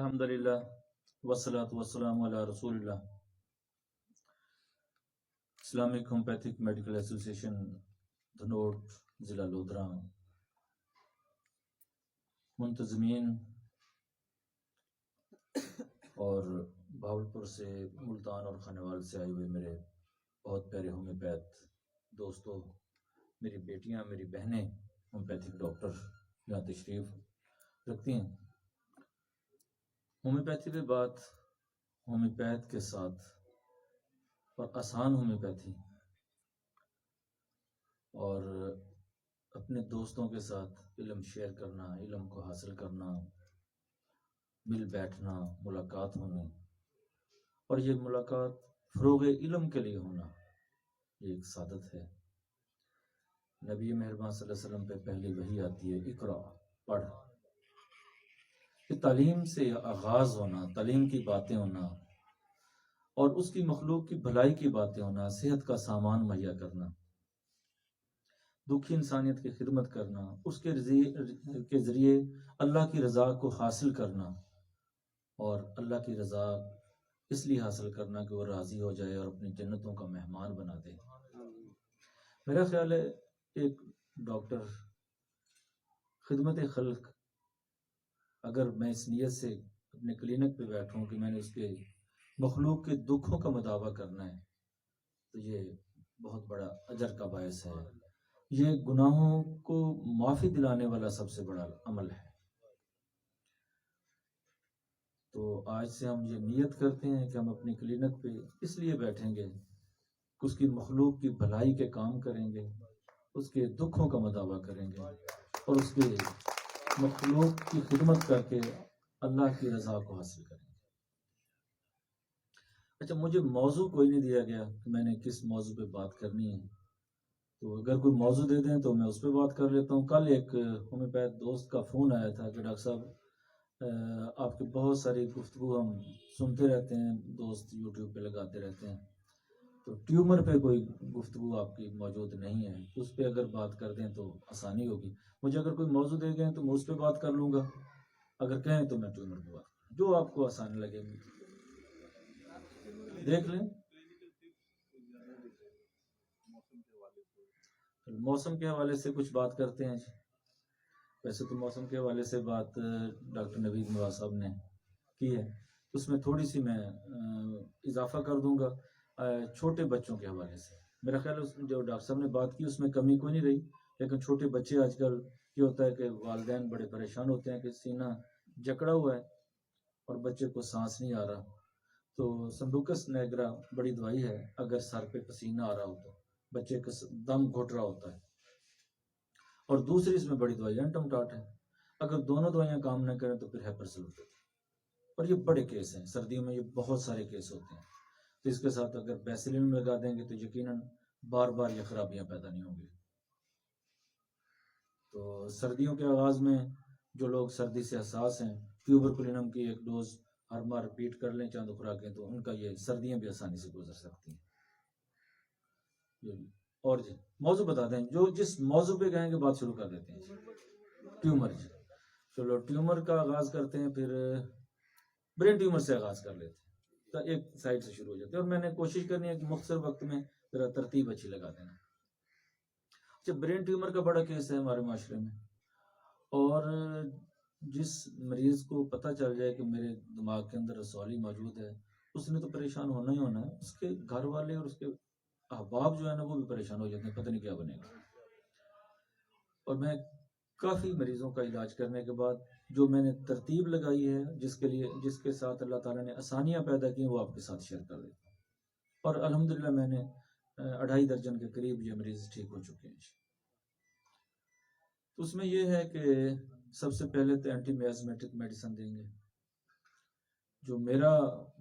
अल्हम्दुलिल्लाह वस्सलातु वस्सलामु अला रसूलिल्लाह। Islamic homeopathic medical association धनोट ज़िला लोधरा मुंतज़मीन और भावलपुर से, मुल्तान और खानेवाल से आए हुए मेरे बहुत प्यारे होम्योपैथ दोस्तों, मेरी बेटियां, मेरी बहनें होम्योपैथिक डॉक्टर यहाँ तशरीफ़ रखती हैं। होम्योपैथी पे बात होम्योपैथ के साथ और आसान होम्योपैथी और अपने दोस्तों के साथ इल्म शेयर करना, इल्म को हासिल करना, मिल बैठना, मुलाकात होना और ये मुलाकात फ़रोग़ इल्म के लिए होना, ये एक सादत है। नबी मेहरबान सल्लल्लाहु अलैहि वसल्लम पे पहली वही आती है, इक़रा, पढ़। कि तालीम से आगाज़ होना, तालीम की बातें होना और उसकी मखलूक की भलाई की बातें होना, सेहत का सामान मुहैया करना, दुखी इंसानियत की खिदमत करना, उसके के ज़रिए अल्लाह की रज़ा को हासिल करना और अल्लाह की रज़ा इसलिए हासिल करना कि वो राज़ी हो जाए और अपनी जन्नतों का मेहमान बना दे। मेरा ख्याल है एक डॉक्टर खिदमत खल्क, अगर मैं इस नीयत से अपने क्लिनिक पे बैठूं कि मैंने उसके मखलूक के दुखों का मुदावा करना है, तो ये बहुत बड़ा अजर का बायस है। ये गुनाहों को माफ़ी दिलाने वाला सबसे बड़ा अमल है। तो आज से हम ये नियत करते हैं कि हम अपनी क्लिनिक पे इसलिए बैठेंगे कि उसकी मखलूक की भलाई के काम करेंगे, उसके दुखों का मुदावा करेंगे और उसके मखलूक की खिदमत करके अल्लाह की रज़ा को हासिल करेंगे। अच्छा, मुझे मौजू कोई नहीं दिया गया कि मैंने किस मौजू पे बात करनी है, तो अगर कोई मौजू दे दें तो मैं उस पर बात कर लेता हूँ। कल एक होम्योपैथ दोस्त का फ़ोन आया था कि डॉक्टर साहब आपकी बहुत सारी गुफ्तगू हम सुनते रहते हैं, दोस्त यूट्यूब पे लगाते रहते हैं, तो ट्यूमर पे कोई गुफ्तगू आपकी मौजूद नहीं है, तो उस पर अगर बात कर दें तो आसानी होगी। मुझे अगर कोई मौजू दे गए तो मैं उस पर बात कर लूँगा, अगर कहें तो मैं ट्यूमर पे बात करूँ, जो आपको आसान लगे देख लें। मौसम के हवाले से कुछ बात करते हैं। वैसे तो मौसम के हवाले से बात डॉक्टर नवीद नवाज साहब ने की है, उसमें थोड़ी सी मैं इजाफा कर दूंगा छोटे बच्चों के हवाले से। मेरा ख्याल है जो डॉक्टर साहब ने बात की उसमें कमी कोई नहीं रही, लेकिन छोटे बच्चे आजकल ये होता है कि वालिदैन बड़े परेशान होते हैं कि सीना जकड़ा हुआ है और बच्चे को सांस नहीं आ रहा, तो संदूकस नेग्रा बड़ी दवाई है। अगर सर पे पसीना आ रहा हो तो बच्चे का दम घुट रहा होता है, और दूसरी इसमें बड़ी दवाई एंटमटाट है। अगर दोनों दवाइयां काम न करें तो फिर हाइपरसोल्यूट, और ये बड़े केस हैं, सर्दियों में ये बहुत सारे केस होते हैं। तो इसके साथ अगर बेसिलिन लगा देंगे तो यकीनन बार बार ये खराबियां पैदा नहीं होंगी। तो सर्दियों के आगाज में जो लोग सर्दी से हसास हैं, ट्यूबरकुलिनम की एक डोज हर बार रिपीट कर लें, चंद खुराकें, तो उनका ये सर्दियां भी आसानी से गुजर सकती हैं। और जी मौजू बता दें, जो जिस मौजू पे कहेंगे बात शुरू कर देते हैं। ट्यूमर जी, चलो ट्यूमर का आगाज करते हैं, फिर ब्रेन ट्यूमर से आगाज कर लेते हैं, तो एक साइड से शुरू हो जाते हैं और मैंने कोशिश करनी है कि मुख्तसर वक्त में जरा तरतीब अच्छी लगा देना। अच्छा, ब्रेन ट्यूमर का बड़ा केस है हमारे माशरे में, और जिस मरीज को पता चल जाए कि मेरे दिमाग के अंदर रसौली मौजूद है, उसने तो परेशान होना ही होना है, उसके घर वाले और उसके अहबाब जो है ना वो भी परेशान हो जाते हैं, पता नहीं क्या बनेगा। और मैं काफ़ी मरीज़ों का इलाज करने के बाद जो मैंने तरतीब लगाई है, जिसके साथ अल्लाह ताला ने आसानियाँ पैदा की, वो आपके साथ शेयर कर देता हूँ। और अल्हम्दुलिल्लाह मैंने 2.5 दर्जन के करीब ये मरीज़ ठीक हो चुके हैं। तो उसमें ये है कि सबसे पहले तो एंटी मियाज़मेटिक मेडिसिन देंगे। जो मेरा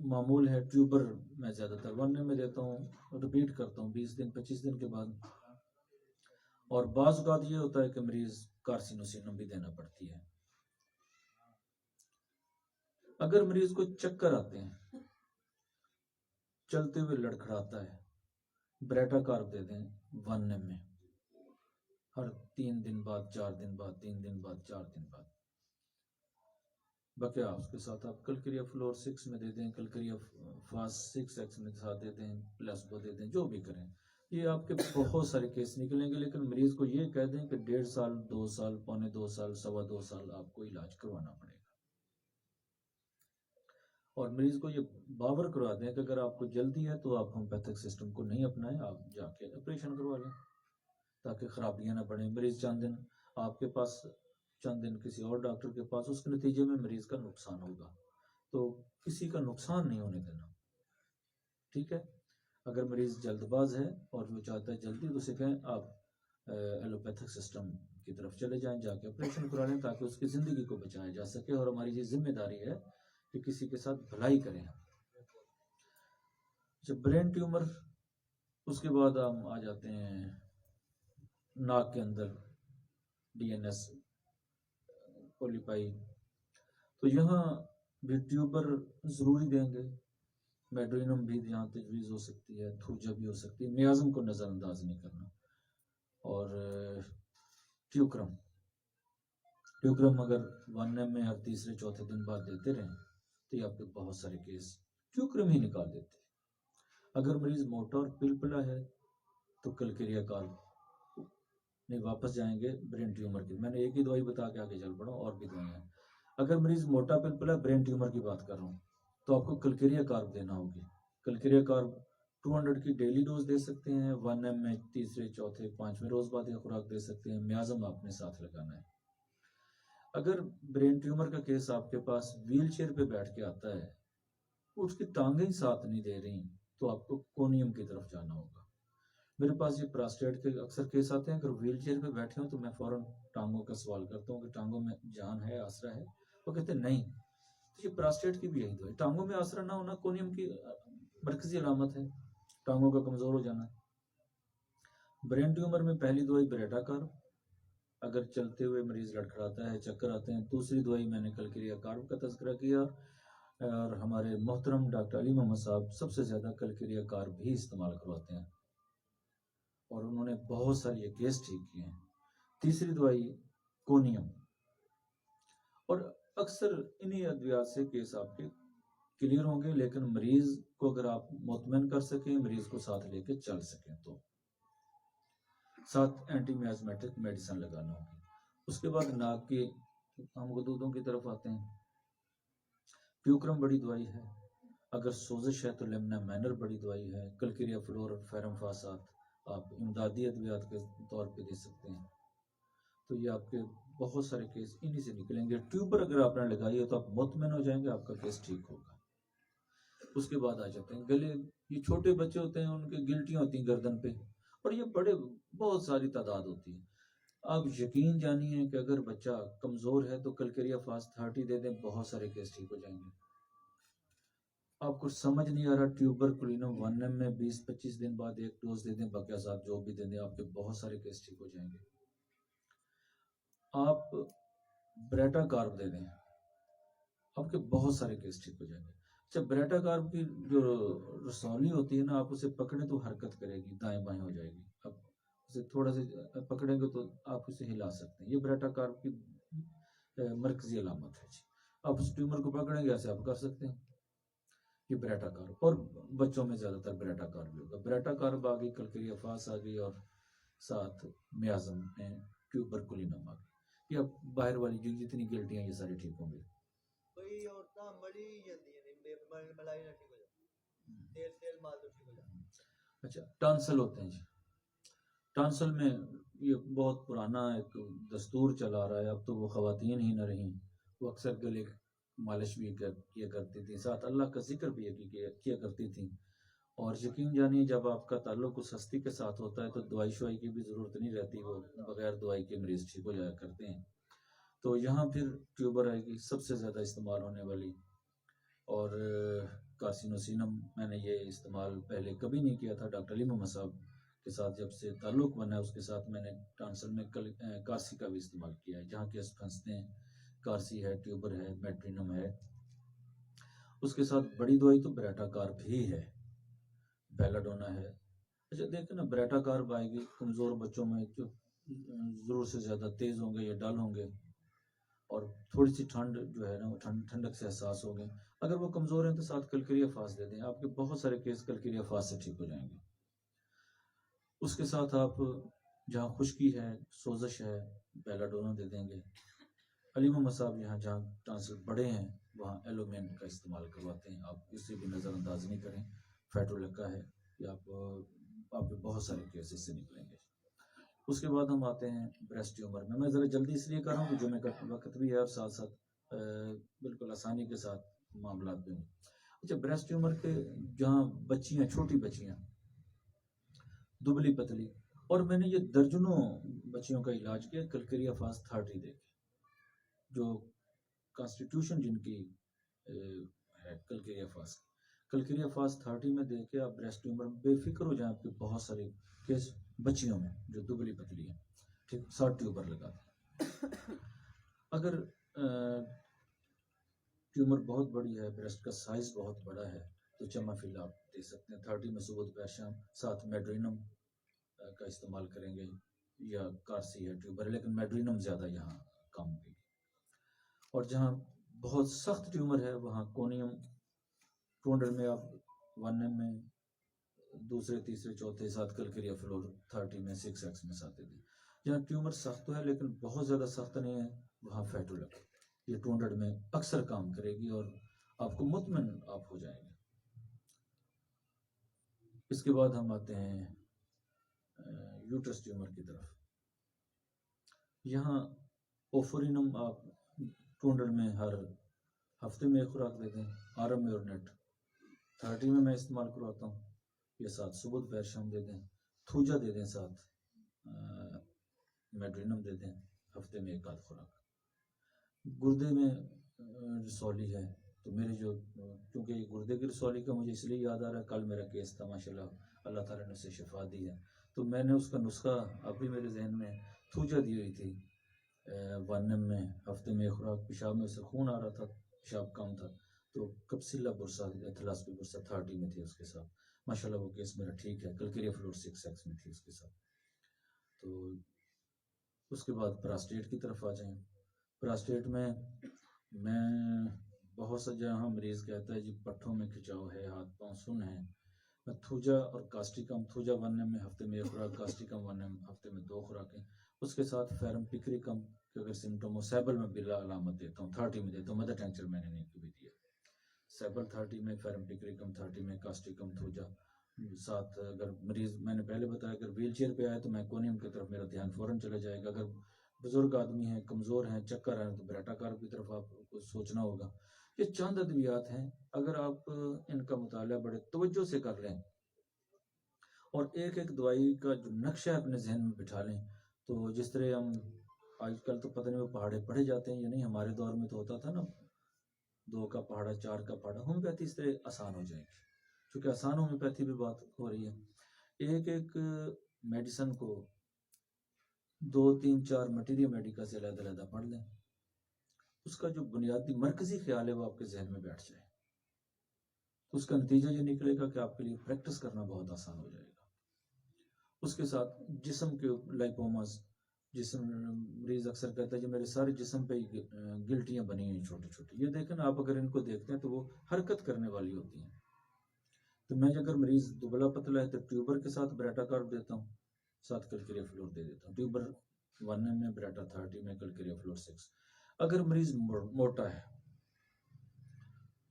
मामूल है, ट्यूबर मैं ज़्यादातर 1 में देता हूँ, रिपीट करता हूँ 20 दिन 25 दिन के बाद। और बाज़ औक़ात ये होता है कि मरीज़ कार्सिनोसिनम भी देना पड़ती है। अगर मरीज़ को चक्कर आते हैं, चलते हुए लड़खड़ाता है, ब्रेटा कार्ब दे दें 1 में, हर 3 दिन बाद, 4 दिन बाद, 3 दिन बाद, 4 दिन बाद। बकाया उसके साथ आप कलक्रिया फ्लोर 6 में दे दें, कलक्रिया फास्ट 6x में साथ दे दें, प्लेसबो दे दें, जो भी करें। ये आपके बहुत सारे केस निकलेंगे, लेकिन मरीज को ये कह दें कि 1.5 साल, 2 साल, पौने 2 साल, 2.25 साल आपको इलाज करवाना पड़ेगा। और मरीज को ये बावर करवा दें कि अगर आपको जल्दी है तो आप होम्योपैथिक सिस्टम को नहीं अपनाएं, आप जाके ऑपरेशन करवा लें ताकि खराबियां ना बढ़े। मरीज चंद दिन आपके पास, चंद दिन किसी और डॉक्टर के पास, उसके नतीजे में मरीज का नुकसान होगा। तो किसी का नुकसान नहीं होने देना, ठीक है। अगर मरीज जल्दबाज है और वो चाहता है जल्दी, तो उसे कहें आप एलोपैथिक सिस्टम की तरफ चले जाएं, जाके ऑपरेशन करा लें ताकि उसकी ज़िंदगी को बचाया जा सके। और हमारी ये जिम्मेदारी है कि किसी के साथ भलाई करें हम। जब ब्रेन ट्यूमर, उसके बाद हम आ जाते हैं नाक के अंदर डीएनएस पोलीपाई। तो यहाँ भी ट्यूबर ज़रूरी देंगे। मेड्रीनम भी यहाँ तजवीज़ हो सकती है, थूजा भी हो सकती है, मियाज़म को नज़रअंदाज नहीं करना। और ट्यूक्रम, ट्यूक्रम अगर 1M में हर तीसरे चौथे दिन बाद देते रहें तो ये आपके बहुत सारे केस ट्यूक्रम ही निकाल देते हैं। अगर मरीज मोटा और पिलपिला है तो कलक्रिया कार्ब नहीं, वापस जाएंगे ब्रेन ट्यूमर की। मैंने एक ही दवाई बता के आगे चल पड़ा, और भी दवाइयाँ हैं। अगर मरीज मोटा पिलपिला, ब्रेन ट्यूमर की बात कर रहा हूँ, तो आपको कलक्रिया कार्ब देना होगी। कलक्रिया कार्ब 200 की डेली डोज दे सकते हैं, 1M में तीसरे चौथे पांचवें रोज बाद ये खुराक दे सकते हैं। मियाज़म आपने साथ लगाना है। अगर ब्रेन ट्यूमर का केस आपके पास व्हील चेयर पे बैठ के आता है, उसकी टांगें ही साथ नहीं दे रही, तो आपको कोनियम की तरफ जाना होगा। मेरे पास ये प्रोस्टेट के अक्सर केस आते हैं, अगर व्हील चेयर पे बैठे हो तो मैं फौरन टांगों का सवाल करता हूँ कि टांगों में जान है, आसरा है? वो कहते हैं नहीं। तो ये प्रोस्टेट की भी यही दवाई, टांगों में आसरा ना होना कोनियम की मरकजी अलामत है, टांगों का कमजोर हो जाना। ब्रेन ट्यूमर में पहली दवाई ब्रेटा कार्ब, अगर चलते हुए मरीज लड़खड़ाता है, चक्कर आते हैं। दूसरी दवाई मैंने कलक्रिया कार्ब का तज़किरा किया, और हमारे मोहतरम डॉक्टर अली मोहम्मद साहब सबसे ज़्यादा कलक्रिया कार्ब भी इस्तेमाल करवाते हैं, और उन्होंने बहुत सारे ये केस ठीक किए हैं। तीसरी दवाई कोनियम, और अक्सर इन्हीं अद्वियात से केस आपके क्लियर होंगे, लेकिन मरीज को अगर आप मुतमईन कर सकें, मरीज को साथ लेके चल सकें, तो साथ एंटी मियाज़मेटिक मेडिसिन लगाना होगी। उसके बाद नाक के हम गदूदों की तरफ आते हैं। ट्यूक्रम बड़ी दवाई है, अगर सोजिश है तो लेमना मैनर बड़ी दवाई है। कलक्रिया फ्लोर और फेरमफासात आप इमदादी अद्वियात के तौर पे दे सकते हैं। तो ये आपके बहुत सारे केस इन्हीं से निकलेंगे। ट्यूबर अगर आपने लगाई है तो आप मुतमईन हो जाएंगे, आपका केस ठीक होगा। उसके बाद आ जाते हैं गले। ये छोटे बच्चे होते हैं, उनकी गिल्टियाँ होती हैं गर्दन पे, और ये बड़े बहुत सारी तादाद होती है। आप यकीन जानिए कि अगर बच्चा कमज़ोर है तो कलक्रिया फास्ट 30 दे दें, बहुत सारे केस ठीक हो जाएंगे। आपको समझ नहीं आ रहा, ट्यूबर कुलिनम 1M में 20-25 दिन बाद एक डोज दे दें, बकिया साथ जो भी दे दें, आपके बहुत सारे केस ठीक हो जाएंगे। आप ब्रेटा कार्ब दे दें, आपके बहुत सारे केस ठीक हो जाएंगे। अच्छा, ब्रेटा कार्ब की जो रसौली होती है ना, आप उसे पकड़ें तो हरकत करेगी, दाएं बाएं हो जाएगी। आप उसे थोड़ा से पकड़ेंगे तो आप उसे हिला सकते हैं। ये ब्रेटा कार्ब की मरकजी अलामत है जी। आप उस ट्यूमर को पकड़ेंगे, ऐसे आप कर सकते हैं। ये ब्रेटा कार्ब, और बच्चों में ज्यादातर ब्रेटा कार्ब होगा। ब्रेटा कार्ब आ गई, कलक्रिया फास आ गई, और साथ मियाज़म में ट्यूबरकुलिनम आ गई। ये अब बाहर वाली जो जितनी गिल्टियां, ये सारी ठीक होंगी। कोई औरतां मरी ਜਾਂਦੀ ਨੇ मलाई ना ठीक हो जाए, तेल तेल माल तो ठीक हो जाए। अच्छा, टॉन्सिल होते हैं जी। टॉन्सिल में ये बहुत पुराना एक दस्तूर चला आ रहा है, अब तो वो खवातीन ही न रही, वो अक्सर गले मालिश भी किया करती थी, साथ अल्लाह का जिक्र भी किया करती थी। और यकीन जानिए, जब आपका ताल्लुक उस हस्ती के साथ होता है तो दवाई शवाई की भी ज़रूरत नहीं रहती, वो बगैर दवाई के मरीज ठीक हो जाया करते हैं। तो यहाँ फिर ट्यूबर आएगी सबसे ज़्यादा इस्तेमाल होने वाली। और कार्सिनोसिनम मैंने ये इस्तेमाल पहले कभी नहीं किया था। डॉक्टर अली मोहम्मद साहब के साथ जब से ताल्लुक़ बना है, उसके साथ मैंने टॉन्सिल में कार्सी का भी इस्तेमाल किया है। जहाँ केस फंसते हैं, कार्सी है, ट्यूबर है, मेट्रिनम है। उसके साथ बड़ी दवाई तो ब्रेटा कार्ब ही है, बेलाडोना है। अच्छा देखें ना, ब्रेटा कार्ब आएगी कमज़ोर बच्चों में जो ज़रूर से ज़्यादा तेज़ होंगे या डल होंगे, और थोड़ी सी ठंड जो है ना वो ठंडक से एहसास हो गए। अगर वो कमज़ोर हैं तो साथ कलकरिया फास दे दें, आपके बहुत सारे केस कलकरिया फास से ठीक हो जाएंगे। उसके साथ आप जहाँ खुश्की है, सोजश है, बेलाडोना दे देंगे। अलीमा मसाब यहाँ जहाँ टांसिल बड़े हैं वहाँ एलोमेन का इस्तेमाल करवाते हैं, आप इसे भी नज़रअंदाज नहीं करें। फैटोलेका है या आपके बहुत सारे केस इससे निकलेंगे। उसके बाद हम आते हैं ब्रेस्ट ट्यूमर में। मैं ज़रा जल्दी इसलिए कर रहा हूँ कि जुमे का वक्त भी है और साथ साथ बिल्कुल आसानी के साथ मामला भी हों। अच्छा, ब्रेस्ट ट्यूमर के जहाँ बच्चियाँ, छोटी बच्चियाँ दुबली पतली, और मैंने ये दर्जनों बच्चियों का इलाज किया कलकरिया फास्ट 30 दे के, जो कॉन्स्टिट्यूशन जिनकी है कलकरिया फास्ट 30 में दे के आप ब्रेस्ट ट्यूमर बेफिक्र हो जाए। आपके बहुत सारे केस बच्चियों में जो दुबली पतली है, ठीक 60 ट्यूबर लगा दें। अगर ट्यूमर बहुत बड़ी है, ब्रेस्ट का साइज बहुत बड़ा है, तो चमाफिल आप दे सकते हैं 30 में सुबह दोपहर शाम। साथ मेड्रीनम का इस्तेमाल करेंगे या कारसी है ट्यूबर है, लेकिन मेड्रीनम ज़्यादा यहाँ काम होगी। और जहाँ बहुत सख्त ट्यूमर है वहाँ कोनियम 200 में आप 1 में दूसरे तीसरे चौथे साथ कलकरिया फ्लोर 30 में 6x में साथ दे दें। जहाँ ट्यूमर सख्त तो है लेकिन बहुत ज़्यादा सख्त नहीं है, वहाँ फैटोलेक ये 200 में अक्सर काम करेगी और आपको मुतमइन आप हो जाएंगे। इसके बाद हम आते हैं यूट्रस ट्यूमर की तरफ। यहाँ ओफोरिनम आप 200 में हर हफ्ते में एक खुराक दे दें। आरम में और नेट 30 में मैं इस्तेमाल करवाता हूँ, ये साथ सुबह दोपहर शाम दे दें। थूजा दे दें, साथ मेड्रीनम दे दें, हफ्ते में एक आध खुराक। गुर्दे में रसौली है तो मेरे जो, क्योंकि गुर्दे की रसौली का मुझे इसलिए याद आ रहा है, कल मेरा केस था माशाल्लाह अल्लाह ताला ने उसे शिफा दी है, तो मैंने उसका नुस्खा अभी मेरे जहन में थूजा दी हुई थी 1 में हफ्ते में एक खुराक। पेशाब में उसे खून आ रहा था, पेशाब कम था, तो कप्सिला बुरसा एथलास्पी बुरसा 30 में थी उसके साथ, माशाल्लाह वो केस मेरा ठीक है। कलकरिया फ्लोर 6x में थी उसके साथ। तो उसके बाद प्रोस्टेट की तरफ आ जाएं। प्रोस्टेट में मैं बहुत सा जहाँ मरीज़ कहता है जी पट्ठों में खिंचाव है, हाथ पांव सुन है, मैं थूजा और कास्टिकम, थूजा 1 में हफ्ते में एक खुराक, कास्टिकम 1 हफ्ते में 2 खुराकें। उसके साथ फेरम पिक्रिकम के अगर सिम्टम हो, सैबल में बिला अलामत देता हूँ 30 में देता हूँ। मदर टेंचर मैंने नहीं कभी दिया। सैबल 30 में, फेरम पिक्रिकम 30 में, कास्टिकम थूजा साथ। अगर मरीज़, मैंने पहले बताया, अगर व्हील चेयर पर आए तो मैकोनियम की तरफ मेरा ध्यान फ़ौरन चला जाएगा। अगर बुजुर्ग आदमी हैं, कमज़ोर हैं, चक्कर हैं, तो ब्रेटाकार की तरफ आपको सोचना होगा। ये चंद अद्वियात हैं, अगर आप इनका मुताला बड़े तवज्जो से कर लें और एक एक दवाई का जो नक्शा अपने जहन में बिठा लें, तो जिस तरह हम आजकल तो पता नहीं वो पहाड़े पढ़े जाते हैं या नहीं, हमारे दौर में तो होता था ना 2 का पहाड़ा 4 का पहाड़ा, होम्योपैथी इस तरह आसान हो जाएगी, क्योंकि आसान होम्योपैथी भी बात हो रही है। एक एक मेडिसन को 2-3-4 मटीरियल मेडिका से अलग-अलग पढ़ लें, उसका जो बुनियादी मरकजी ख्याल है वो आपके जहन में बैठ जाए, तो उसका नतीजा ये निकलेगा कि आपके लिए प्रैक्टिस करना बहुत आसान हो जाएगा। उसके साथ जिस्म के लाइपोमास, जिस्म मरीज अक्सर कहता है कि मेरे सारे जिस्म पे गिल्टियाँ बनी हैं छोटी छोटी। ये देखें ना आप, अगर इनको देखते हैं तो वो हरकत करने वाली होती हैं। तो मैं अगर मरीज दुबला पतला है तो ट्यूबर के साथ ब्रेटाकार्ब देता हूँ, साथ कलकरिया फ्लोर दे देता हूँ। ट्यूबर 1 में, ब्रेटा 30 में, कलकरिया फ्लोर 6। अगर मरीज मोटा है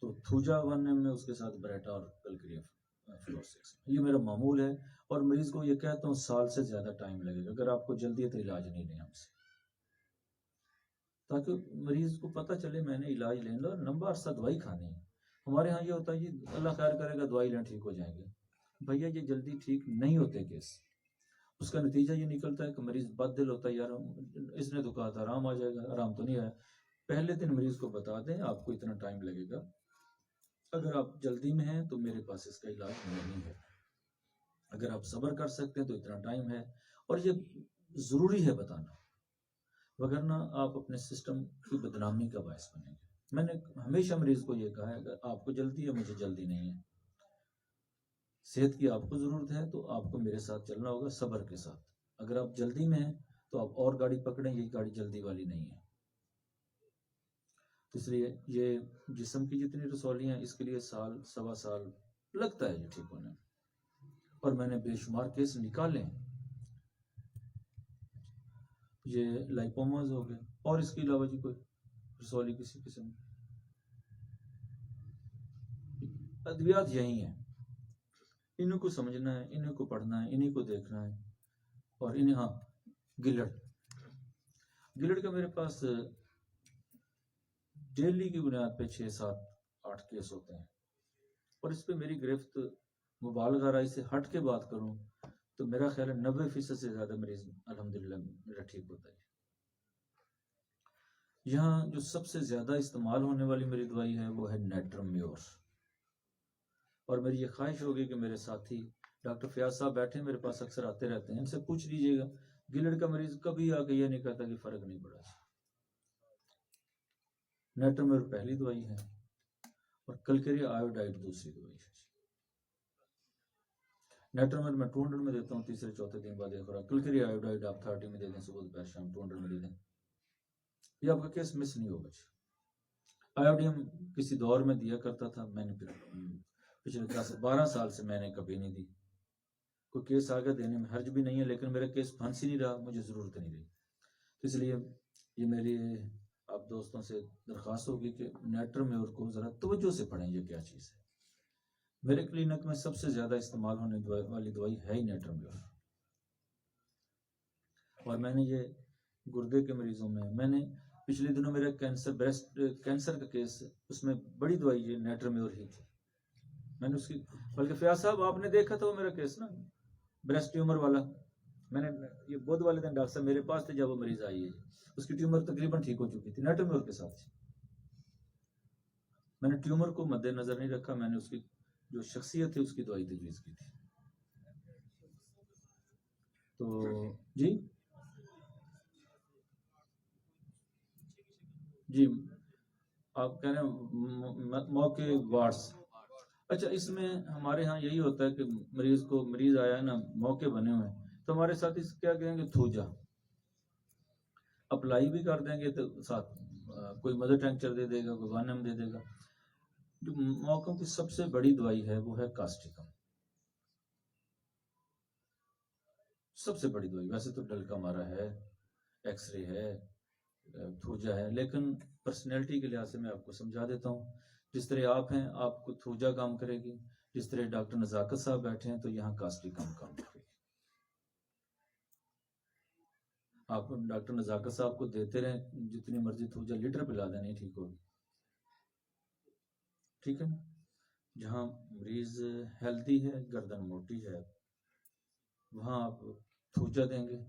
तो थूजा 1 में, उसके साथ ब्रेटा और कलकरिया फ्लोर 6। ये मेरा मामूल है और मरीज को ये कहता हूँ साल से ज़्यादा टाइम लगेगा। अगर आपको जल्दी है तो इलाज नहीं लें हमसे, ताकि मरीज को पता चले मैंने इलाज लेना और लंबा अरसा दवाई खानी है। हमारे यहाँ ये होता है जी अल्लाह खैर करेगा दवाई लें ठीक हो जाएंगे। भैया ये जल्दी ठीक नहीं होते केस। उसका नतीजा ये निकलता है कि मरीज बददिल होता है, यार इसने तो कहा था आराम आ जाएगा, आराम तो नहीं आया। पहले दिन मरीज को बता दें आपको इतना टाइम लगेगा, अगर आप जल्दी में हैं तो मेरे पास इसका इलाज नहीं है, अगर आप सब्र कर सकते हैं तो इतना टाइम है। और ये ज़रूरी है बताना, वगरना आप अपने सिस्टम की बदनामी का बायस बनेंगे। मैंने हमेशा मरीज को ये कहा है, अगर आपको जल्दी है, मुझे जल्दी नहीं है, सेहत की आपको ज़रूरत है तो आपको मेरे साथ चलना होगा सब्र के साथ। अगर आप जल्दी में हैं तो आप और गाड़ी पकड़ें, ये गाड़ी जल्दी वाली नहीं है। तो इसलिए ये जिस्म की जितनी रसौलियाँ हैं इसके लिए साल सवा साल लगता है ये ठीक होने में, और मैंने बेशुमार केस निकाले हैं। ये लाइपोमास हो गए, और इसके अलावा जी कोई रसौली किसी किस्म की अद्वियात यही है, इन्हीं को समझना है, इन्हीं को पढ़ना है, इन्हीं को देखना है। और इन्हें हाँ गिलड़ का मेरे पास डेली की बुनियाद पे 6, 7, 8 केस होते हैं, और इस पे मेरी गिरफ्त मुबालगा राय से हट के बात करूं तो मेरा ख्याल है 90% से ज्यादा मरीज अल्हम्दुलिल्लाह मेरा ठीक होता है। यहाँ जो सबसे ज्यादा इस्तेमाल होने वाली मेरी दवाई है वो है नेट्रम्योर, और मेरी ये ख्वाहिश होगी कि मेरे साथी डॉक्टर फयाज साहब बैठे मेरे पास अक्सर आते रहते हैं, इनसे पूछ लीजिएगा गिलड़ का मरीज कभी आके ये नहीं कहता कि फर्क नहीं पड़ा। नेट्रम्योर पहली दवाई है और कलकेरिया आयोडाइड दूसरी दवाई है। नेट्रम्योर मैं 200 में देता हूँ, तीसरे चौथे दिन बाद एक और कलकेरिया आयोडाइड आप 30 में दे दें, सुबह दोपहर शाम 200 में दे दें, ये आपका केस मिस नहीं होगा। आयोडियम किसी दौर में दिया करता था, मैंने पिछले 10-12 साल से मैंने कभी नहीं दी। कोई केस आगे देने में हर्ज भी नहीं है, लेकिन मेरा केस फंस ही नहीं रहा, मुझे ज़रूरत नहीं रही। तो इसलिए ये मेरी आप दोस्तों से दरख्वास्त होगी कि नेट्रम्योर को ज़रा तवज्जो से पढ़ें, ये क्या चीज़ है। मेरे क्लिनिक में सबसे ज़्यादा इस्तेमाल होने वाली दवाई है ही नेट्रम्योर, और मैंने ये गुर्दे के मरीजों में, मैंने पिछले दिनों मेरा ब्रेस्ट कैंसर का केस, उसमें बड़ी दवाई ये नेट्रम्योर ही थी। मैंने उसकी, बल्कि फयाज साहब आपने देखा था वो मेरा केस ना, ब्रेस्ट ट्यूमर वाला, मैंने ये बुध वाले दिन डॉक्टर साहब मेरे पास थे जब वो मरीज आई है, उसकी ट्यूमर तकरीबन ठीक हो चुकी थी नेट्रम्योर के साथ। मैंने ट्यूमर को मद्देनजर नहीं रखा, मैंने उसकी जो शख्सियत थी उसकी दवाई तजवीज़ की थी। तो जी आप कह रहे हैं मौके वार्ड्स, अच्छा इसमें हमारे यहाँ यही होता है कि मरीज आया है ना, मौके बने हुए हैं, तो हमारे साथ इस क्या कहेंगे थूजा अप्लाई भी कर देंगे, तो साथ कोई मदर टेंचर दे देगा, कोई वानम दे देगा। जो मौकों की सबसे बड़ी दवाई है वो है कास्टिकम, सबसे बड़ी दवाई। वैसे तो डलका मारा है, एक्सरे है, थूजा है, लेकिन पर्सनैलिटी के लिहाज से मैं आपको समझा देता हूँ। जिस तरह आप हैं आपको थूजा काम करेगी, जिस तरह डॉक्टर नजाकत साहब बैठे हैं तो यहाँ कास्टिकम काम करेगी। आप डॉक्टर नजाकत साहब को देते रहें जितनी मर्जी थूजा, लीटर पिला दें, ठीक होगी, ठीक है ना। जहाँ मरीज हेल्दी है, गर्दन मोटी है, वहाँ आप थूजा देंगे,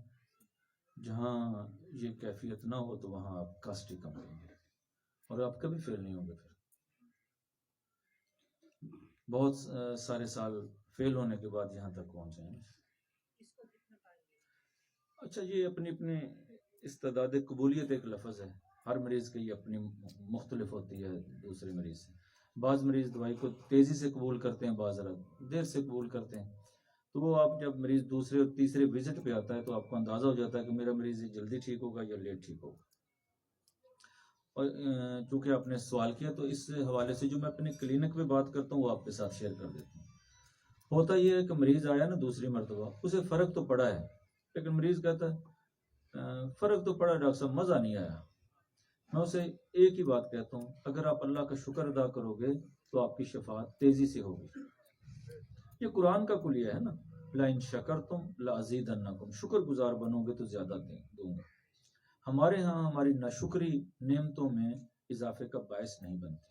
जहाँ ये कैफियत ना हो तो वहाँ आप कास्टिकम देंगे, और आप कभी फेल नहीं होंगे। फिर बहुत सारे साल फेल होने के बाद यहाँ तक पहुँचे हैं। अच्छा ये अपनी अपनी इस्तेदाद कबूलियत एक लफ्ज़ है, हर मरीज की अपनी मुख्तलिफ होती है दूसरे मरीज से। बाज़ मरीज दवाई को तेज़ी से कबूल करते हैं, बाज़ देर से कबूल करते हैं। तो वो आप जब मरीज दूसरे और तीसरे विजिट पे आता है तो आपको अंदाज़ा हो जाता है कि मेरा मरीज जल्दी ठीक होगा या लेट ठीक होगा। और चूँकि आपने सवाल किया तो इस हवाले से जो मैं अपने क्लिनिक में बात करता हूँ वो आपके साथ शेयर कर देता हूँ। होता ये है कि मरीज आया ना दूसरी मरतबा, उसे फ़र्क तो पड़ा है, लेकिन मरीज कहता है फ़र्क तो पड़ा डॉक्टर साहब, मज़ा नहीं आया। मैं उसे एक ही बात कहता हूँ, अगर आप अल्लाह का शुक्र अदा करोगे तो आपकी शफा तेज़ी से होगी। ये कुरान का कुलिया है ना, लाइन शकरतुम लाज़ीदन्नकुम, शुक्र गुजार बनोगे तो ज़्यादा दूंगा। हमारे यहाँ हमारी नाशुक्री नेमतों में इजाफे का बायस नहीं बनती।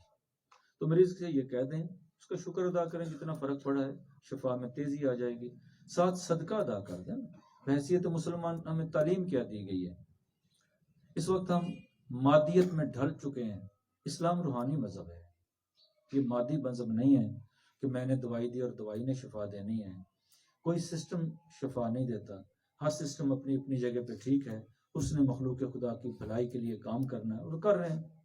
तो मरीज से ये कह दें, उसका शुक्र अदा करें, जितना फ़र्क पड़ा है शफा में तेज़ी आ जाएगी। साथ सदका अदा कर दें। हैसियत मुसलमान हमें तालीम क्या दी गई है। इस वक्त हम मादियत में ढल चुके हैं। इस्लाम रूहानी मजहब है, ये मादी मजहब नहीं है कि मैंने दवाई दी और दवाई ने शफा देनी है। कोई सिस्टम शफा नहीं देता, हर सिस्टम अपनी अपनी जगह पे ठीक है, उसने मखलूक खुदा की भलाई के लिए काम करना है और कर रहे हैं।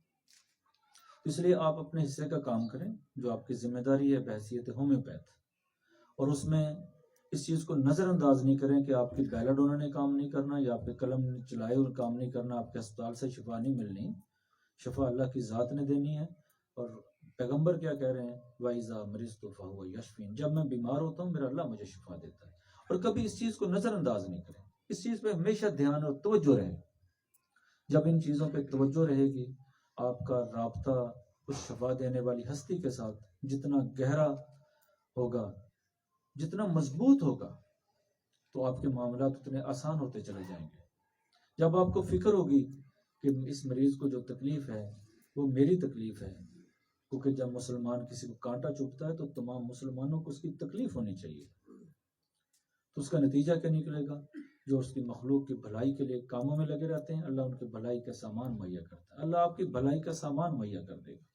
इसलिए आप अपने हिस्से का काम करें जो आपकी जिम्मेदारी है बहैसियत होम्योपैथ, और उसमें इस चीज़ को नज़रअंदाज नहीं करें कि आपकी बैलेडोना ने काम नहीं करना या आपके कलम चलाए और काम नहीं करना, आपके अस्पताल से शिफा नहीं मिलनी। शफा अल्लाह की ज़ात ने देनी है। और पैगंबर क्या कह रहे हैं, वाइजा मरीज तो फ़हुव यशफीन, जब मैं बीमार होता हूँ मेरा अल्लाह मुझे शिफा देता है। और कभी इस चीज़ को नज़रअंदाज नहीं करें, इस चीज़ पे हमेशा ध्यान और तवज्जो रहे। जब इन चीज़ों पे तवज्जो रहेगी, आपका राब्ता उस शफा देने वाली हस्ती के साथ जितना गहरा होगा, जितना मजबूत होगा, तो आपके मामला उतने आसान होते चले जाएंगे। जब आपको फिक्र होगी कि इस मरीज को जो तकलीफ है वो मेरी तकलीफ है, क्योंकि जब मुसलमान किसी को कांटा चुभता है तो तमाम मुसलमानों को उसकी तकलीफ होनी चाहिए, तो उसका नतीजा क्या निकलेगा, जो उसकी मखलूक की भलाई के लिए कामों में लगे रहते हैं, अल्लाह उनकी भलाई का सामान मुहैया करता है। अल्लाह आपकी भलाई का सामान मुहैया कर देगा।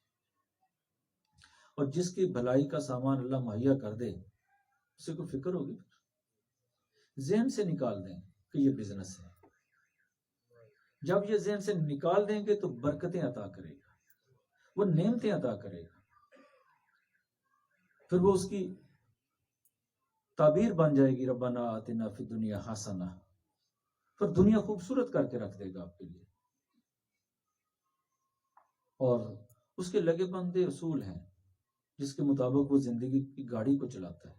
और जिसकी भलाई का सामान अल्लाह मुहैया कर दे, उसे को फिक्र होगी, ज़हन से निकाल दें कि ये बिजनेस है। जब ये ज़हन से निकाल देंगे तो बरकतें अता करेगा, वो नेमतें अता करेगा, फिर वो उसकी ताबीर बन जाएगी, रब्बना आतिना फी दुनिया हसना, फिर दुनिया खूबसूरत करके रख देगा आपके लिए। और उसके लगे बंदे असूल हैं जिसके मुताबिक वो जिंदगी की गाड़ी को चलाता है।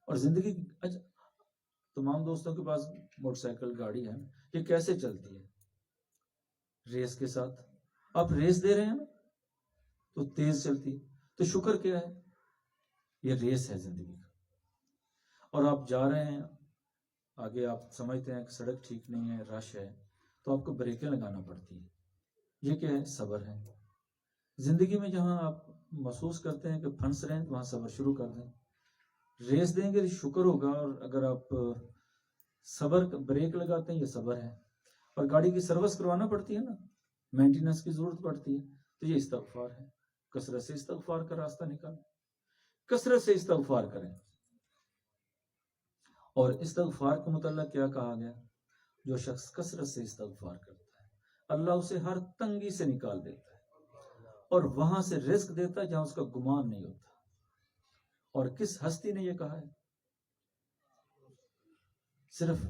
और जिंदगी, अच्छा, तमाम दोस्तों के पास मोटरसाइकिल गाड़ी है, ये कैसे चलती है, रेस के साथ। आप रेस दे रहे हैं ना तो तेज चलती, तो शुक्र क्या है, ये रेस है जिंदगी का। और आप जा रहे हैं आगे, आप समझते हैं कि सड़क ठीक नहीं है, रश है, तो आपको ब्रेकें लगाना पड़ती है। ये क्या है, सब्र है। जिंदगी में जहां आप महसूस करते हैं कि फंस रहे हैं, तो वहां सब्र शुरू कर दें। रेस देंगे तो शुक्र होगा, और अगर आप सब्र ब्रेक लगाते हैं, ये सब्र है। और गाड़ी की सर्विस करवाना पड़ती है ना, मेंटेनेंस की जरूरत पड़ती है, तो ये इस्तगफार है। कसरत से इस्तगफार का रास्ता निकालें, कसरत से इस्तगफार करें। और इस्तगफार के मुतल्लिक़ क्या कहा गया, जो शख्स कसरत से इस्तगफार करता है, अल्लाह उसे हर तंगी से निकाल देता है और वहां से रिस्क देता है जहां उसका गुमान नहीं होता। और किस हस्ती ने यह कहा है, सिर्फ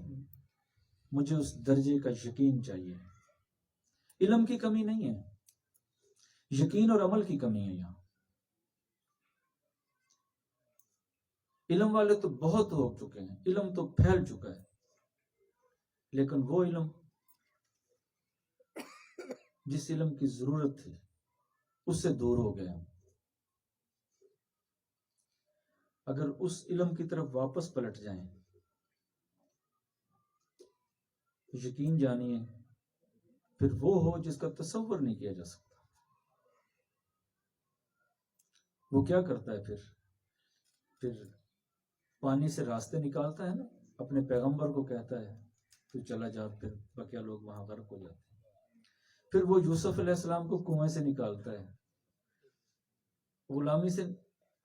मुझे उस दर्जे का यकीन चाहिए। इल्म की कमी नहीं है, यकीन और अमल की कमी है। यहां इल्म वाले तो बहुत हो चुके हैं, इल्म तो फैल चुका है, लेकिन वो इल्म जिस इल्म की जरूरत थी उससे दूर हो गया। अगर उस इल्म की तरफ वापस पलट जाएं, यकीन जानिए फिर वो हो जिसका तसव्वुर नहीं किया जा सकता। वो क्या करता है, फिर पानी से रास्ते निकालता है ना, अपने पैगंबर को कहता है तू चला जा, फिर बकिया लोग वहां गर्क हो जाते हैं। फिर वो यूसुफ अलैहिस्सलाम को कुएं से निकालता है, गुलामी से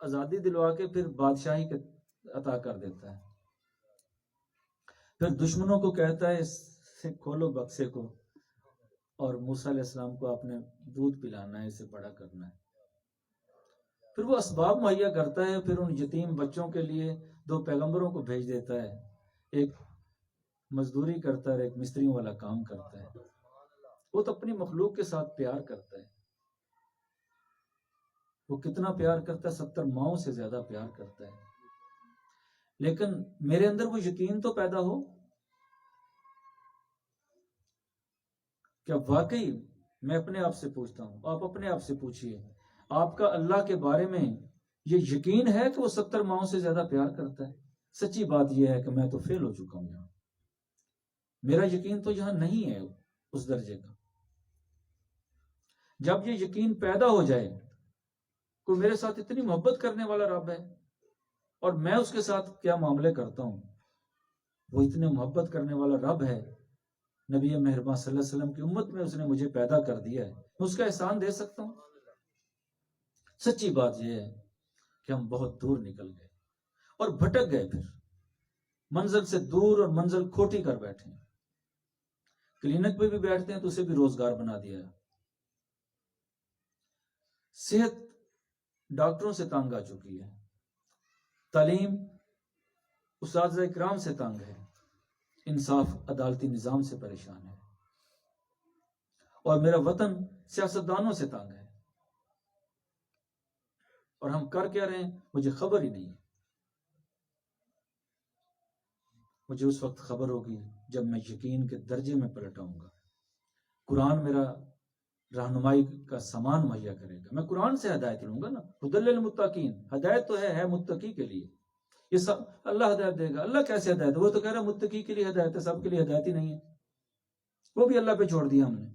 आजादी दिलवा के फिर बादशाही अता कर देता है। फिर दुश्मनों को कहता है इसे खोलो बक्से को, और मूसा अलैहिस्सलाम को आपने दूध पिलाना है, इसे बड़ा करना है। फिर वो असबाब मुहैया करता है, फिर उन यतीम बच्चों के लिए 2 पैगंबरों को भेज देता है, एक मजदूरी करता है, एक मिस्त्रियों वाला काम करता है। वो तो अपनी मखलूक के साथ प्यार करता है, वो कितना प्यार करता है, 70 माओं से ज्यादा प्यार करता है। लेकिन मेरे अंदर वो यकीन तो पैदा हो, क्या वाकई, मैं अपने आप से पूछता हूं, आप अपने आप से पूछिए, आपका अल्लाह के बारे में ये यकीन है कि वो 70 माओं से ज्यादा प्यार करता है? सच्ची बात यह है कि मैं तो फेल हो चुका हूं, यहां मेरा यकीन तो यहां नहीं है उस दर्जे का। जब ये यकीन पैदा हो जाए कोई मेरे साथ इतनी मोहब्बत करने वाला रब है और मैं उसके साथ क्या मामले करता हूं, वो इतने मोहब्बत करने वाला रब है, नबी मेहरबान सल्लल्लाहु अलैहि वसल्लम की उम्मत में उसने मुझे पैदा कर दिया है, मैं उसका एहसान दे सकता हूं? सच्ची बात यह है कि हम बहुत दूर निकल गए और भटक गए, फिर मंजिल से दूर और मंजिल खोटी कर बैठे। क्लिनिक पे भी बैठते हैं तो उसे भी रोजगार बना दिया है। सेहत डॉक्टरों से तंग आ चुकी है, तालीम उस्ताद इकराम से तंग है, इंसाफ अदालती निजाम से परेशान है। और मेरा वतन सियासतदानों से तंग है, और हम कर क्या रहे हैं मुझे खबर ही नहीं है। मुझे उस वक्त खबर होगी जब मैं यकीन के दर्जे में पलटाऊंगा। कुरान मेरा रहनुमाई का सामान मुहैया करेगा। मैं कुरान से हिदायत लूंगा ना, हुदल्लिल मुत्तकीन, हिदायत तो है मुत्तकी के लिए। ये सब अल्लाह हिदायत देगा। अल्लाह कैसे हिदायत? वो तो कह रहा है मुत्तकी के लिए हिदायत है, सबके लिए हिदायत ही नहीं है। वो भी अल्लाह पे छोड़ दिया हमने।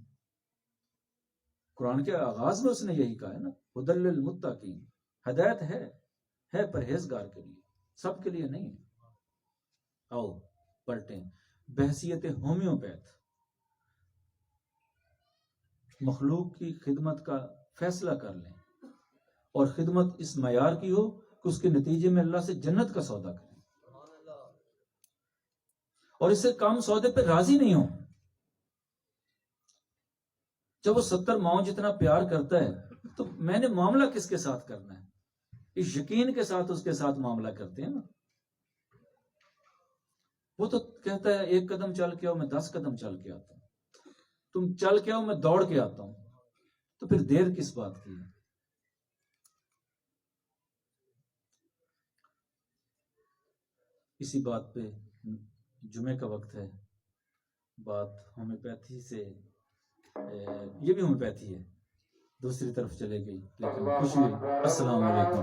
कुरान के आगाज में उसने यही कहा है ना, हुदल्लिल मुत्तकीन, हिदायत है परहेजगार के लिए, सबके लिए नहीं है। आओ पलटें। बहसियत होम्योपैथ मखलूक की खिदमत का फैसला कर लें, और खिदमत इस मयार की हो कि उसके नतीजे में अल्लाह से जन्नत का सौदा करें, और इससे कम सौदे पे राजी नहीं हो। जब वो 70 माओ जितना प्यार करता है तो मैंने मामला किसके साथ करना है? इस यकीन के साथ उसके साथ मामला करते हैं ना। वो तो कहता है 1 कदम चल के आओ, मैं 10 कदम चल के आता हूं। तुम चल के आओ, मैं दौड़ के आता हूं। तो फिर देर किस बात की है? इसी बात पे जुमे का वक्त है। बात होम्योपैथी से, ये भी होम्योपैथी है, दूसरी तरफ चले गई, लेकिन खुश हुई। अस्सलाम वालेकुम।